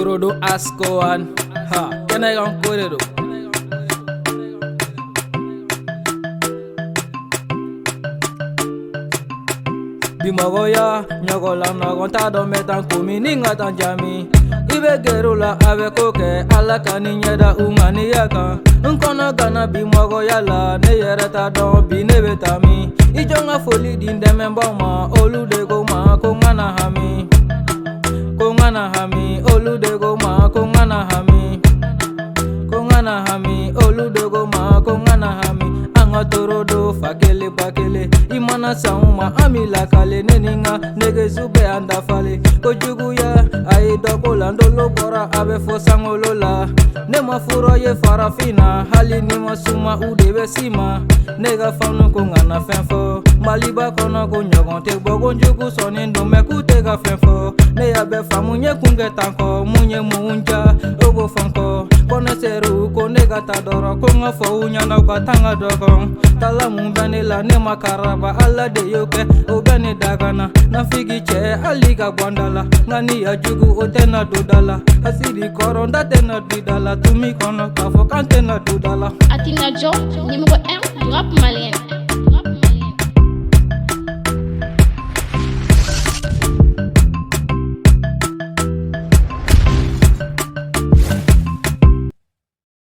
Torodo Askoan. Ha, can I go Korero? Bimogoya, Nyogola, Nagonta, Metan, Kumininga, Tanjami. Ibe gerula ave koke ala kaninyeda umaniaka nkona gana bimogoya la ne yereta don bi ne betami ijonga foli dinde memboma oludego ma ko ngana hami oludego ma ko ngana hami oludego ma ko ngana hami anga torodo fakele bakele imana sauma amila kale neninga nege sube anda fale kojuguya ai dokola ndolo bora abe fosangolo la ne mafuro ye farafina hali ni masuma udebe sima nega fanu ko ngana fenfo maliba kono ko nyogonte bogo njugu soni ndome kutega fenfo ne abe famunye kunge tanko munye munja ogo fanko kono seru ko nega tadoro ko ngafo unya na kwa tanga dogo tala mumbane la ne makaraba alla de yoke ogane dagana na figi che aliga gwandala ngani ya jugu otena dudala asiri koronda tena dudala tumi kono kafo kantena dudala Atina Joe, numéro 1 du rap malien.